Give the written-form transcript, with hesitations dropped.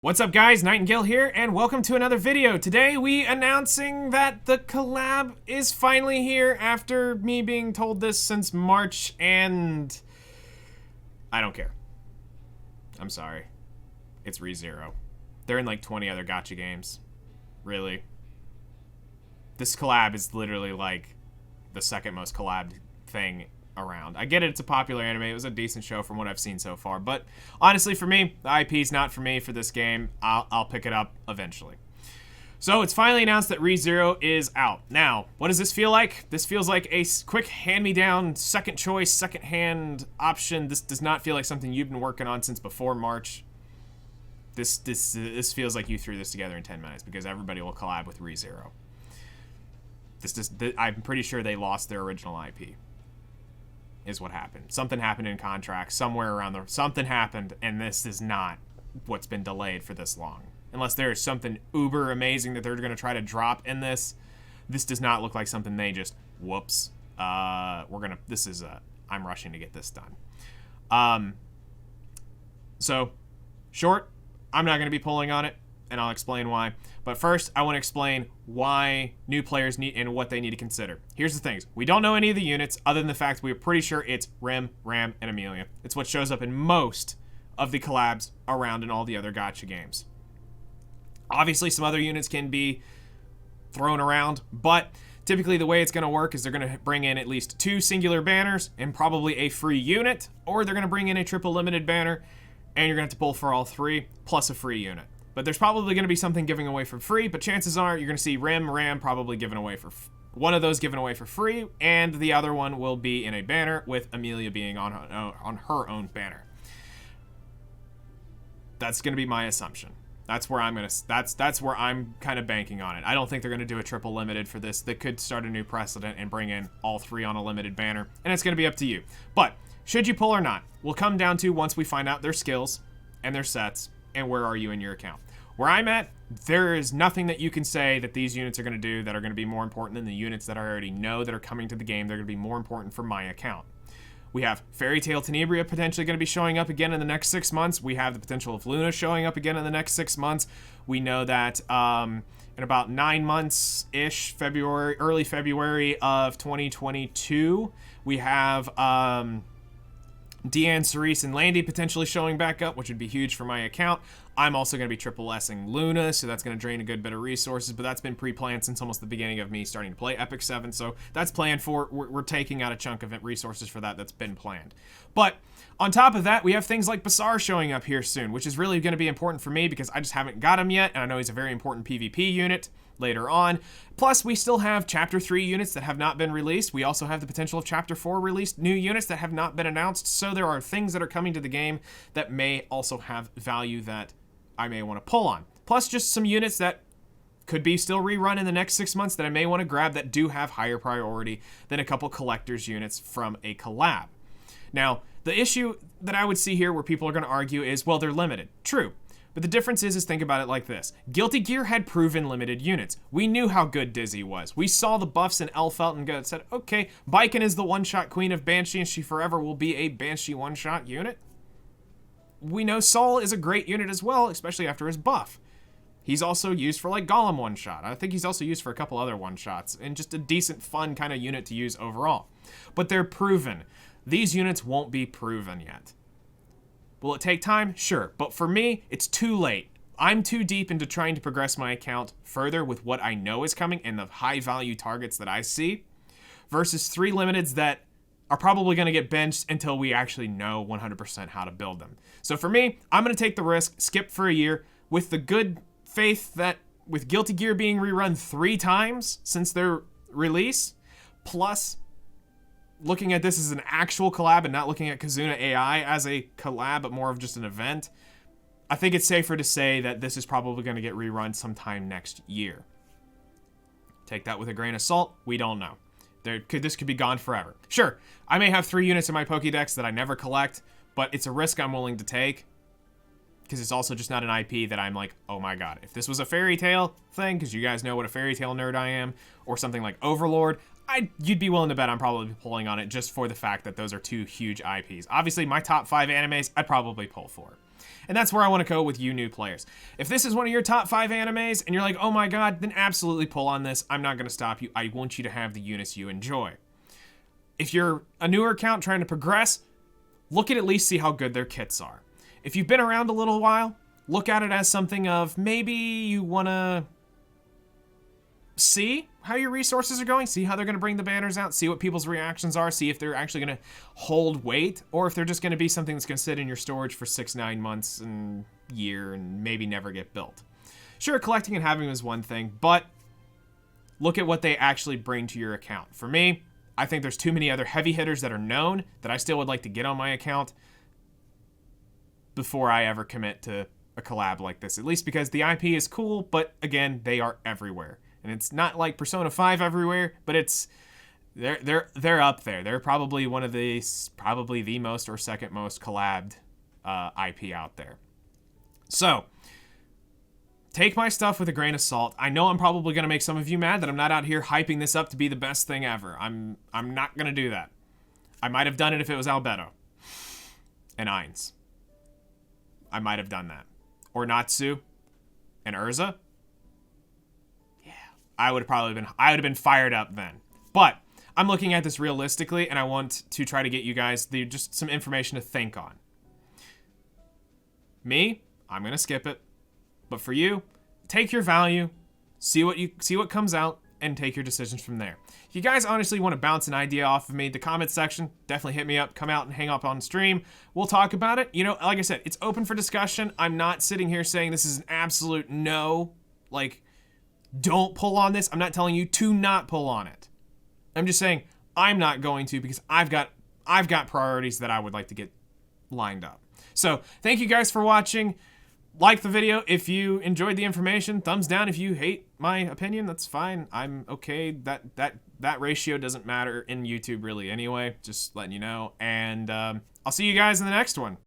What's up guys, Nightingale here, and welcome to another video. Today we announcing that the collab is finally here after me being told this since March, and I don't care. I'm sorry. It's ReZero. They're in like 20 other gacha games. Really. This collab is literally like the second most collabed thing around. I get it, it's a popular anime. It was a decent show from what I've seen so far, but honestly for me, the IP is not for me for this game. I'll pick it up eventually. So it's finally announced that ReZero is out. Now, what does this feel like? This feels like a quick hand-me-down, second choice, second-hand option. This does not feel like something you've been working on since before March. This feels like you threw this together in 10 minutes because everybody will collab with ReZero. I'm pretty sure they lost their original IP. Is what happened. Something happened in contract somewhere around there. Something happened, and this is not what's been delayed for this long. Unless there is something uber amazing that they're going to try to drop in this. This does not look like something they just, whoops. I'm rushing to get this done. So, short, I'm not going to be pulling on it, and I'll explain why. But first, I want to explain why new players need and what they need to consider. Here's the things. We don't know any of the units other than the fact we're pretty sure it's Rim, Ram, and Amelia. It's what shows up in most of the collabs around in all the other gacha games. Obviously, some other units can be thrown around, but typically the way it's going to work is they're going to bring in at least 2 singular banners and probably a free unit, or they're going to bring in a triple limited banner, and you're going to have to pull for all 3, plus a free unit. But there's probably going to be something giving away for free, but chances are you're going to see Ram probably given away for one of those given away for free, and the other one will be in a banner with Amelia being on her own banner. That's going to be my assumption. That's where I'm kind of banking on it. I don't think they're going to do a triple limited for this. They could start a new precedent and bring in all 3 on a limited banner, and it's going to be up to you. But should you pull or not will come down to once we find out their skills and their sets and where are you in your account. Where I'm at, there is nothing that you can say that these units are going to do that are going to be more important than the units that I already know that are coming to the game. They're going to be more important for my account. We have Fairy Tail Tenebria potentially going to be showing up again in the next 6 months. We have the potential of Luna showing up again in the next 6 months. We know that in about 9 months-ish, early February of 2022, we have Deanne, Cerise, and Landy potentially showing back up, which would be huge for my account. I'm also going to be triple S-ing Luna, so that's going to drain a good bit of resources, but that's been pre-planned since almost the beginning of me starting to play Epic 7, so that's planned for. We're taking out a chunk of resources for that's been planned. But on top of that, we have things like Basar showing up here soon, which is really going to be important for me because I just haven't got him yet, and I know he's a very important PvP unit later on. Plus, we still have Chapter 3 units that have not been released. We also have the potential of Chapter 4 released new units that have not been announced, so there are things that are coming to the game that may also have value that I may want to pull on. Plus, just some units that could be still rerun in the next 6 months that I may want to grab that do have higher priority than a couple collector's units from a collab. Now, the issue that I would see here where people are going to argue is, well, they're limited. True. But the difference is think about it like this. Guilty Gear had proven limited units. We knew how good Dizzy was. We saw the buffs in Elfelt and said, okay, Baiken is the one-shot queen of Banshee and she forever will be a Banshee one-shot unit. We know Sol is a great unit as well, especially after his buff. He's also used for like Golem one-shot. I think he's also used for a couple other one-shots and just a decent, fun kind of unit to use overall. But they're proven. These units won't be proven yet. Will it take time? Sure. But for me, it's too late. I'm too deep into trying to progress my account further with what I know is coming and the high-value targets that I see versus 3 limiteds that are probably going to get benched until we actually know 100% how to build them. So for me, I'm going to take the risk, skip for a year, with the good faith that with Guilty Gear being rerun 3 times since their release, plus looking at this as an actual collab and not looking at Kazuna AI as a collab, but more of just an event, I think it's safer to say that this is probably going to get rerun sometime next year. Take that with a grain of salt. We don't know. This could be gone forever. Sure, I may have 3 units in my Pokédex that I never collect, but it's a risk I'm willing to take because it's also just not an IP that I'm like, oh my god. If this was a Fairy Tail thing, because you guys know what a Fairy Tail nerd I am, or something like Overlord, you'd be willing to bet I'm probably pulling on it just for the fact that those are 2 huge IPs. Obviously, my top 5 animes, I'd probably pull for. And that's where I want to go with you new players. If this is one of your top 5 animes and you're like, oh my god, then absolutely pull on this. I'm not going to stop you. I want you to have the units you enjoy. If you're a newer account trying to progress, look at least see how good their kits are. If you've been around a little while, look at it as something of maybe you want to see how your resources are going, see how they're going to bring the banners out, see what people's reactions are, see if they're actually going to hold weight, or if they're just going to be something that's going to sit in your storage for 6-9 months and year and maybe never get built. Sure, collecting and having them is one thing, but look at what they actually bring to your account. For me, I think there's too many other heavy hitters that are known that I still would like to get on my account before I ever commit to a collab like this, at least because the IP is cool, but again, they are everywhere. And it's not like Persona 5 everywhere, but it's they're up there. They're probably one of the the most or second most collabed IP out there. So take my stuff with a grain of salt. I know I'm probably going to make some of you mad that I'm not out here hyping this up to be the best thing ever. I'm not going to do that. I might have done it if it was Albedo and Ainz. I might have done that. Or Natsu and Urza. Yeah, I would have been fired up then. But I'm looking at this realistically, and I want to try to get you guys just some information to think on. Me, I'm gonna skip it. But for you, take your value, see what comes out, and take your decisions from there. If you guys honestly want to bounce an idea off of me, the comment section, definitely hit me up, come out and hang up on stream. We'll talk about it. You know, like I said, it's open for discussion. I'm not sitting here saying this is an absolute no, like, don't pull on this. I'm not telling you to not pull on it. I'm just saying I'm not going to because I've got priorities that I would like to get lined up. So thank you guys for watching. Like the video if you enjoyed the information. Thumbs down if you hate my opinion. That's fine. I'm okay. That ratio doesn't matter in YouTube really anyway. Just letting you know. And I'll see you guys in the next one.